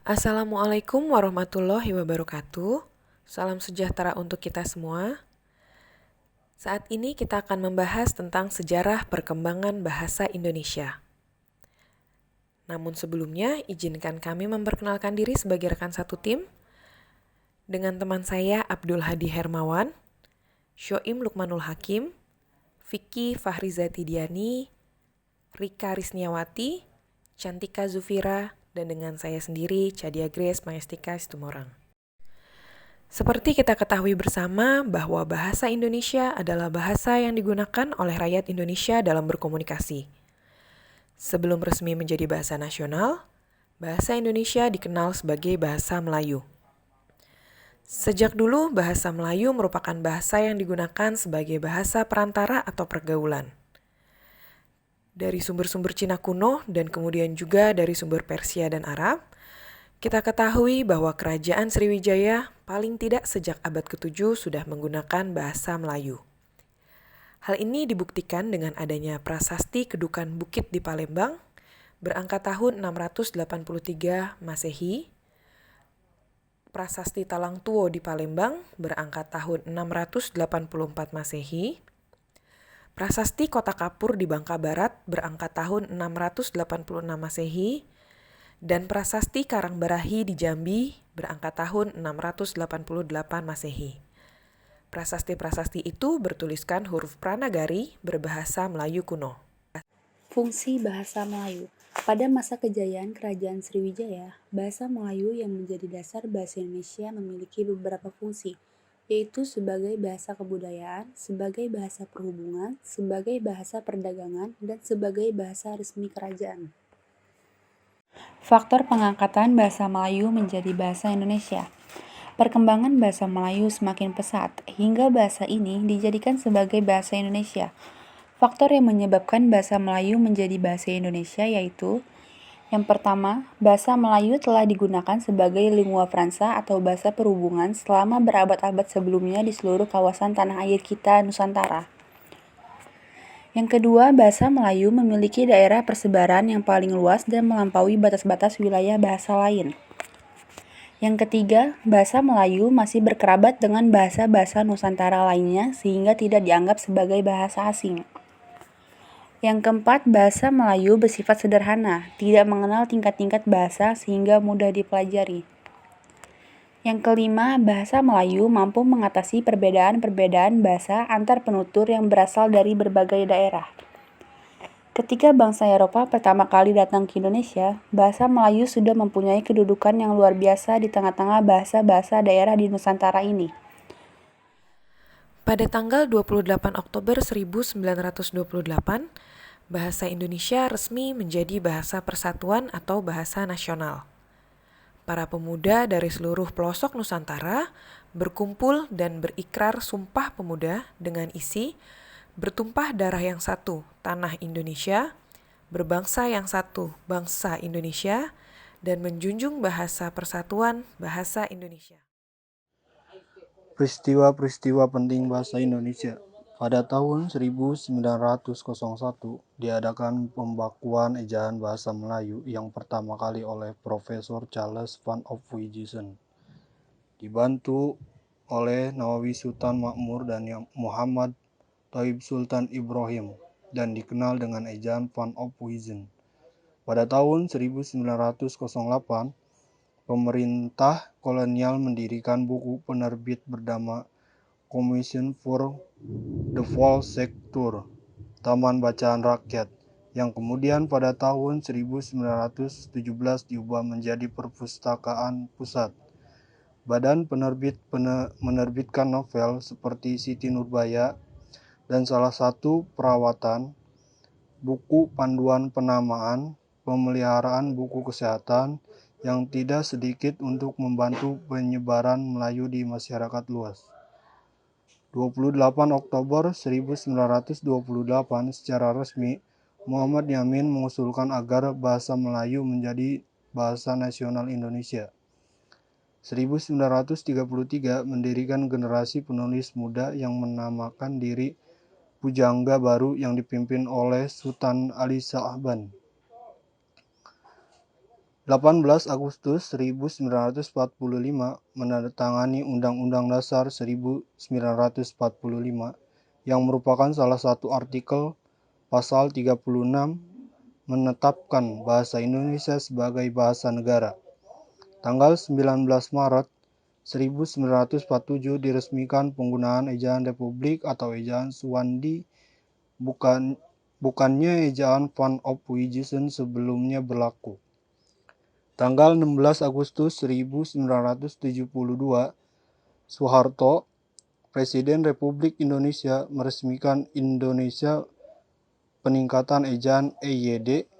Assalamualaikum warahmatullahi wabarakatuh. Salam sejahtera untuk kita semua. Saat ini kita akan membahas tentang sejarah perkembangan bahasa Indonesia. Namun sebelumnya, izinkan kami memperkenalkan diri sebagai rekan satu tim dengan teman saya Abdul Hadi Hermawan, Syoim Lukmanul Hakim, Vicky Fahrizati Diani, Rika Risniawati, Cantika Zufira, dan dengan saya sendiri, Cadia Grace Maestika Situmorang. Seperti kita ketahui bersama bahwa bahasa Indonesia adalah bahasa yang digunakan oleh rakyat Indonesia dalam berkomunikasi. Sebelum resmi menjadi bahasa nasional, bahasa Indonesia dikenal sebagai bahasa Melayu. Sejak dulu, bahasa Melayu merupakan bahasa yang digunakan sebagai bahasa perantara atau pergaulan. Dari sumber-sumber Cina kuno dan kemudian juga dari sumber Persia dan Arab, kita ketahui bahwa kerajaan Sriwijaya paling tidak sejak abad ke-7 sudah menggunakan bahasa Melayu. Hal ini dibuktikan dengan adanya prasasti Kedukan Bukit di Palembang berangka tahun 683 Masehi, prasasti Talang Tuo di Palembang berangka tahun 684 Masehi, prasasti Kota Kapur di Bangka Barat berangka tahun 686 Masehi, dan prasasti Karangbarahi di Jambi berangka tahun 688 Masehi. Prasasti-prasasti itu bertuliskan huruf Pranagari berbahasa Melayu kuno. Fungsi bahasa Melayu. Pada masa kejayaan Kerajaan Sriwijaya, bahasa Melayu yang menjadi dasar bahasa Indonesia memiliki beberapa fungsi, yaitu sebagai bahasa kebudayaan, sebagai bahasa perhubungan, sebagai bahasa perdagangan, dan sebagai bahasa resmi kerajaan. Faktor pengangkatan bahasa Melayu menjadi bahasa Indonesia. Perkembangan bahasa Melayu semakin pesat, hingga bahasa ini dijadikan sebagai bahasa Indonesia. Faktor yang menyebabkan bahasa Melayu menjadi bahasa Indonesia yaitu: yang pertama, bahasa Melayu telah digunakan sebagai lingua franca atau bahasa perhubungan selama berabad-abad sebelumnya di seluruh kawasan tanah air kita Nusantara. Yang kedua, bahasa Melayu memiliki daerah persebaran yang paling luas dan melampaui batas-batas wilayah bahasa lain. Yang ketiga, bahasa Melayu masih berkerabat dengan bahasa-bahasa Nusantara lainnya sehingga tidak dianggap sebagai bahasa asing. Yang keempat, bahasa Melayu bersifat sederhana, tidak mengenal tingkat-tingkat bahasa sehingga mudah dipelajari. Yang kelima, bahasa Melayu mampu mengatasi perbedaan-perbedaan bahasa antar penutur yang berasal dari berbagai daerah. Ketika bangsa Eropa pertama kali datang ke Indonesia, bahasa Melayu sudah mempunyai kedudukan yang luar biasa di tengah-tengah bahasa-bahasa daerah di Nusantara ini. Pada tanggal 28 Oktober 1928, bahasa Indonesia resmi menjadi bahasa persatuan atau bahasa nasional. Para pemuda dari seluruh pelosok Nusantara berkumpul dan berikrar Sumpah Pemuda dengan isi bertumpah darah yang satu, tanah Indonesia, berbangsa yang satu, bangsa Indonesia, dan menjunjung bahasa persatuan bahasa Indonesia. Peristiwa-peristiwa penting bahasa Indonesia. Pada tahun 1901 diadakan pembakuan ejaan bahasa Melayu yang pertama kali oleh Profesor Charles van Ophuijsen. Dibantu oleh Nawawi Sultan Makmur dan Muhammad Thaib Sultan Ibrahim dan dikenal dengan ejaan van Ophuijsen. Pada tahun 1908, pemerintah kolonial mendirikan buku penerbit bernama Commission for the Whole Sector, Taman Bacaan Rakyat, yang kemudian pada tahun 1917 diubah menjadi Perpustakaan Pusat. Badan penerbit menerbitkan novel seperti Siti Nurbaya dan salah satu perawatan, buku panduan penamaan, pemeliharaan buku kesehatan, yang tidak sedikit untuk membantu penyebaran Melayu di masyarakat luas. 28 Oktober 1928 secara resmi, Muhammad Yamin mengusulkan agar bahasa Melayu menjadi bahasa nasional Indonesia. 1933 mendirikan generasi penulis muda yang menamakan diri Pujangga Baru yang dipimpin oleh Sultan Ali Sha'ban. 18 Agustus 1945 menandatangani Undang-Undang Dasar 1945 yang merupakan salah satu artikel pasal 36 menetapkan bahasa Indonesia sebagai bahasa negara. Tanggal 19 Maret 1947 diresmikan penggunaan ejaan Republik atau ejaan Suwandi bukannya ejaan Van Ophuijsen sebelumnya berlaku. Tanggal 16 Agustus 1972, Soeharto, Presiden Republik Indonesia, meresmikan Indonesia peningkatan ejaan EYD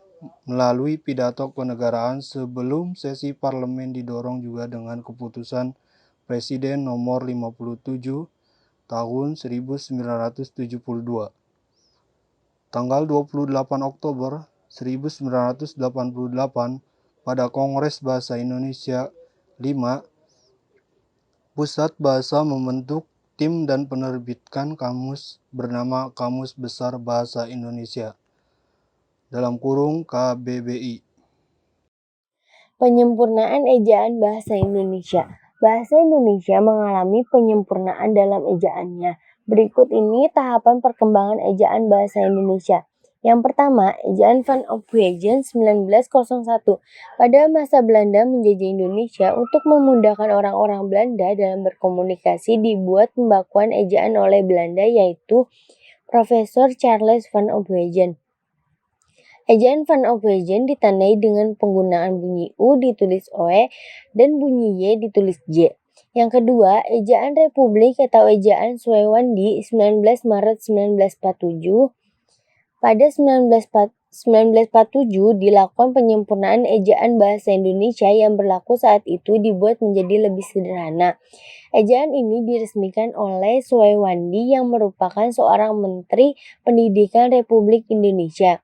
melalui pidato kenegaraan sebelum sesi parlemen didorong juga dengan keputusan Presiden nomor 57 tahun 1972. Tanggal 28 Oktober 1988 pada Kongres Bahasa Indonesia 5, Pusat Bahasa membentuk tim dan penerbitkan kamus bernama Kamus Besar Bahasa Indonesia (KBBI). Penyempurnaan ejaan bahasa Indonesia. Bahasa Indonesia mengalami penyempurnaan dalam ejaannya. Berikut ini tahapan perkembangan ejaan bahasa Indonesia. Yang pertama, ejaan Van Ophuijsen 1901. Pada masa Belanda menjajah Indonesia, untuk memudahkan orang-orang Belanda dalam berkomunikasi dibuat pembakuan ejaan oleh Belanda yaitu Profesor Charles Van Ophuijsen. Ejaan Van Ophuijsen ditandai dengan penggunaan bunyi U ditulis OE dan bunyi Y ditulis J. Yang kedua, ejaan Republik atau ejaan Suwandi 19 Maret 1947. Pada 1947 dilakukan penyempurnaan ejaan bahasa Indonesia yang berlaku saat itu dibuat menjadi lebih sederhana. Ejaan ini diresmikan oleh Suwandi yang merupakan seorang Menteri Pendidikan Republik Indonesia.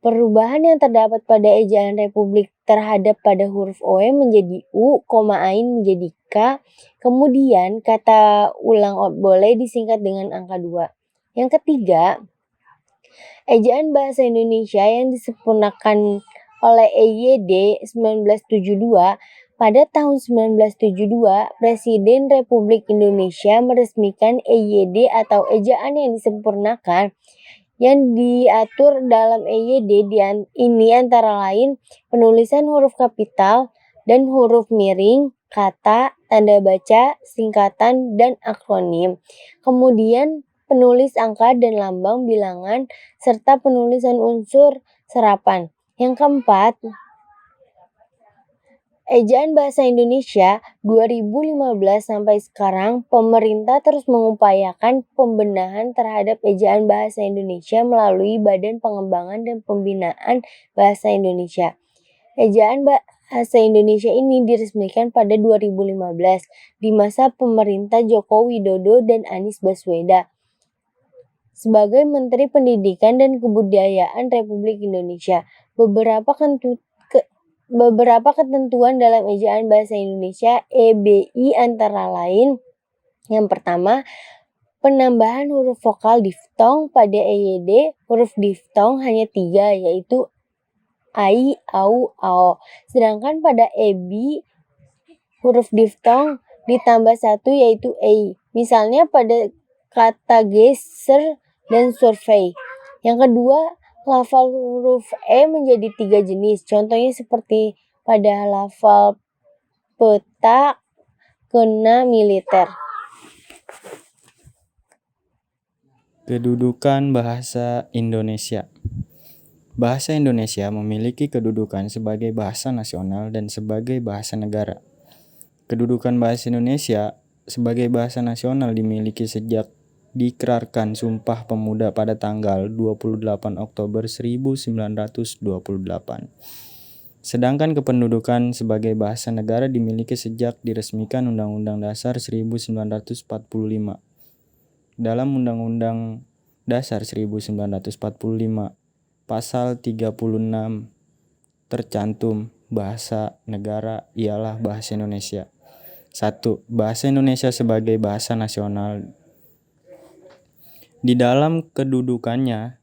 Perubahan yang terdapat pada ejaan Republik terhadap pada huruf OE menjadi U, ain menjadi K, kemudian kata ulang boleh disingkat dengan angka 2. Yang ketiga, ejaan bahasa Indonesia yang disempurnakan oleh EYD 1972. Pada tahun 1972, Presiden Republik Indonesia meresmikan EYD atau ejaan yang disempurnakan. Yang diatur dalam EYD ini antara lain penulisan huruf kapital dan huruf miring, kata, tanda baca, singkatan, dan akronim. Kemudian penulis angka dan lambang bilangan, serta penulisan unsur serapan. Yang keempat, ejaan bahasa Indonesia 2015 sampai sekarang, pemerintah terus mengupayakan pembenahan terhadap ejaan bahasa Indonesia melalui Badan Pengembangan dan Pembinaan Bahasa Indonesia. Ejaan bahasa Indonesia ini diresmikan pada 2015 di masa pemerintah Joko Widodo dan Anies Baswedan sebagai Menteri Pendidikan dan Kebudayaan Republik Indonesia. Beberapa ketentuan dalam ejaan bahasa Indonesia EBI antara lain, yang pertama, penambahan huruf vokal diftong. Pada EYD, huruf diftong hanya 3, yaitu ai, au, ao. Sedangkan pada EBI, huruf diftong ditambah 1, yaitu ei. Misalnya pada kata geser dan survei. Yang kedua, lafal huruf E menjadi 3 jenis. Contohnya seperti pada lafal peta, kena, militer. Kedudukan bahasa Indonesia. Bahasa Indonesia memiliki kedudukan sebagai bahasa nasional dan sebagai bahasa negara. Kedudukan bahasa Indonesia sebagai bahasa nasional dimiliki sejak diikrarkan Sumpah Pemuda pada tanggal 28 Oktober 1928. Sedangkan kependudukan sebagai bahasa negara dimiliki sejak diresmikan Undang-Undang Dasar 1945. Dalam Undang-Undang Dasar 1945, Pasal 36 tercantum bahasa negara ialah bahasa Indonesia. 1. Bahasa Indonesia sebagai bahasa nasional. Di dalam kedudukannya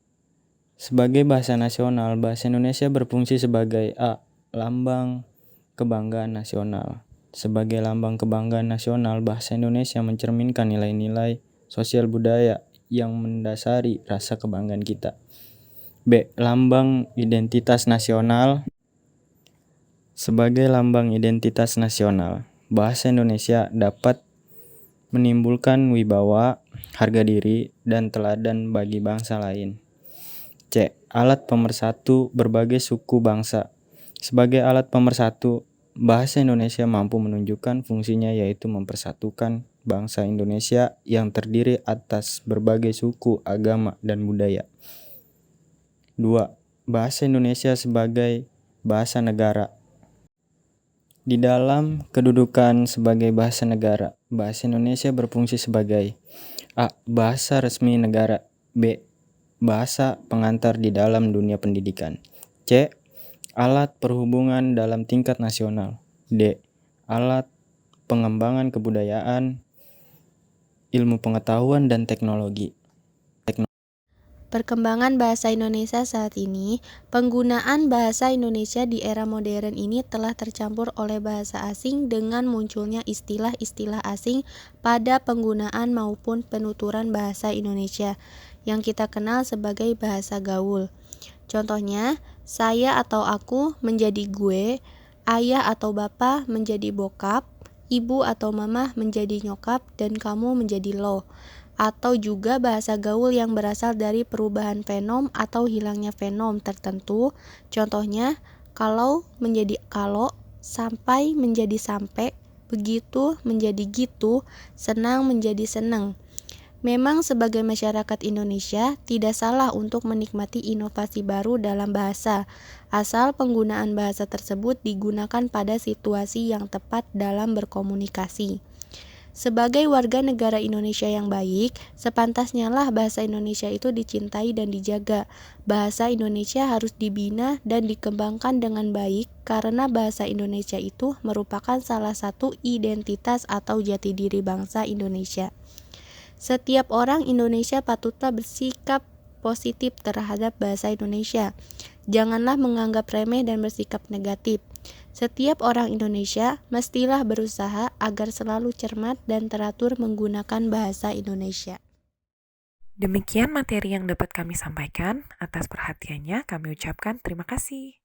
sebagai bahasa nasional, bahasa Indonesia berfungsi sebagai A. lambang kebanggaan nasional. Sebagai lambang kebanggaan nasional, bahasa Indonesia mencerminkan nilai-nilai sosial budaya yang mendasari rasa kebanggaan kita. B. Lambang identitas nasional. Sebagai lambang identitas nasional, bahasa Indonesia dapat menimbulkan wibawa, harga diri, dan teladan bagi bangsa lain. C. Alat pemersatu berbagai suku bangsa. Sebagai alat pemersatu, bahasa Indonesia mampu menunjukkan fungsinya, yaitu mempersatukan bangsa Indonesia yang terdiri atas berbagai suku, agama, dan budaya. 2. Bahasa Indonesia sebagai bahasa negara. Di dalam kedudukan sebagai bahasa negara, bahasa Indonesia berfungsi sebagai A. Bahasa resmi negara. B. Bahasa pengantar di dalam dunia pendidikan. C. Alat perhubungan dalam tingkat nasional. D. Alat pengembangan kebudayaan, ilmu pengetahuan, dan teknologi. Perkembangan bahasa Indonesia saat ini, penggunaan bahasa Indonesia di era modern ini telah tercampur oleh bahasa asing dengan munculnya istilah-istilah asing pada penggunaan maupun penuturan bahasa Indonesia yang kita kenal sebagai bahasa gaul. Contohnya, saya atau aku menjadi gue, ayah atau bapak menjadi bokap, ibu atau mama menjadi nyokap, dan kamu menjadi lo. Atau juga bahasa gaul yang berasal dari perubahan fenom atau hilangnya fenom tertentu. Contohnya, kalau menjadi kalau, sampai menjadi sampai, begitu menjadi gitu, senang menjadi senang. Memang sebagai masyarakat Indonesia tidak salah untuk menikmati inovasi baru dalam bahasa, asal penggunaan bahasa tersebut digunakan pada situasi yang tepat dalam berkomunikasi. Sebagai warga negara Indonesia yang baik, sepantasnya lah bahasa Indonesia itu dicintai dan dijaga. Bahasa Indonesia harus dibina dan dikembangkan dengan baik karena bahasa Indonesia itu merupakan salah satu identitas atau jati diri bangsa Indonesia. Setiap orang Indonesia patutlah bersikap positif terhadap bahasa Indonesia. Janganlah menganggap remeh dan bersikap negatif. Setiap orang Indonesia mestilah berusaha agar selalu cermat dan teratur menggunakan bahasa Indonesia. Demikian materi yang dapat kami sampaikan. Atas perhatiannya kami ucapkan terima kasih.